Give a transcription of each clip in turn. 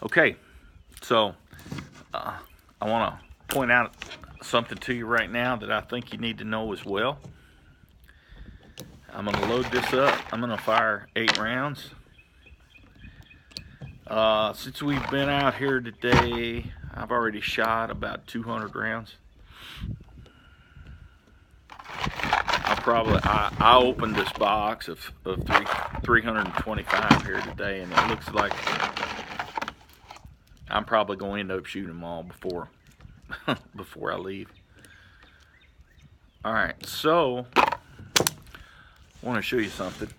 Okay, so I want to point out something to you right now that I think you need to know as well. I'm going to load this up. I'm going to fire 8 rounds. Since we've been out here today, I've already shot about 200 rounds. I opened this box of 325 here today, and it looks like I'm probably going to end up shooting them all before before I leave. All right, so I want to show you something.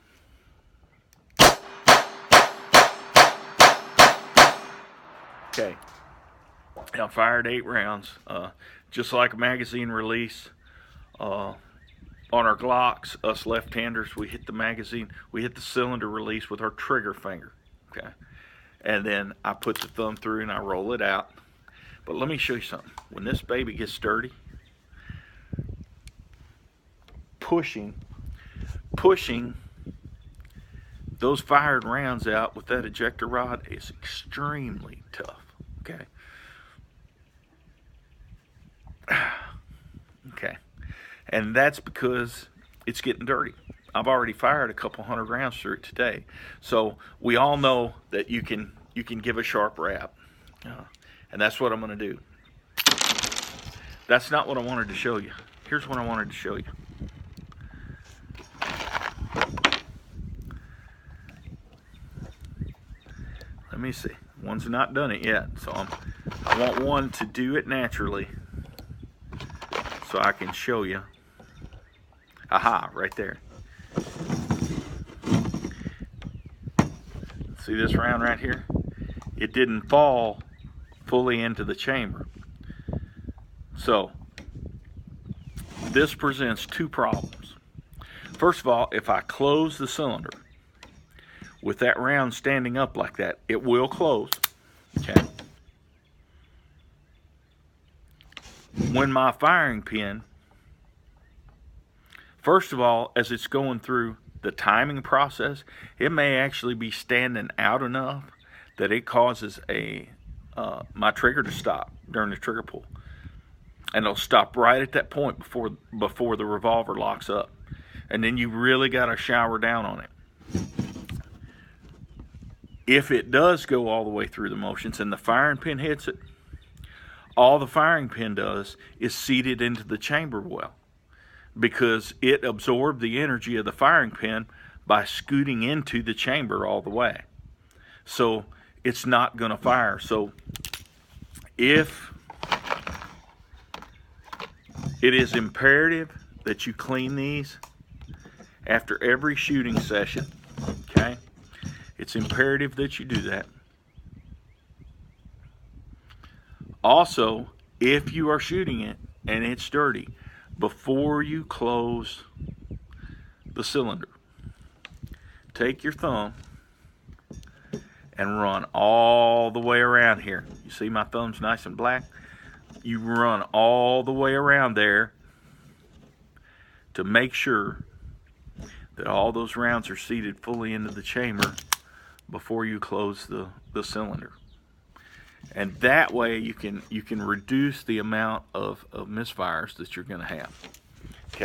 Okay, I fired 8 rounds, just like a magazine release. On our Glocks, us left-handers, we hit the magazine, we hit the cylinder release with our trigger finger, okay? And then I put the thumb through and I roll it out. But let me show you something. When this baby gets dirty, pushing those fired rounds out with that ejector rod is extremely tough, okay? Okay. And that's because it's getting dirty. I've already fired a couple hundred rounds through it today. So we all know that you can give a sharp rap. And that's what I'm going to do. That's not what I wanted to show you. Here's what I wanted to show you. Let me see. One's not done it yet. So I want one to do it naturally so I can show you. Aha, right there. See this round right here? It didn't fall fully into the chamber. So, this presents 2 problems. First of all, if I close the cylinder with that round standing up like that, it will close, okay? When my firing pin, first of all, as it's going through the timing process, it may actually be standing out enough that it causes my trigger to stop during the trigger pull. And it'll stop right at that point before the revolver locks up. And then you really got to shower down on it. If it does go all the way through the motions and the firing pin hits it, all the firing pin does is seat it into the chamber well, because it absorbed the energy of the firing pin by scooting into the chamber all the way. So it's not going to fire. So if it is imperative that you clean these after every shooting session, okay? It's imperative that you do that. Also, if you are shooting it and it's dirty, before you close the cylinder, take your thumb and run all the way around here. You see my thumb's nice and black? You run all the way around there to make sure that all those rounds are seated fully into the chamber before you close the cylinder. And that way you can reduce the amount of misfires that you're going to have.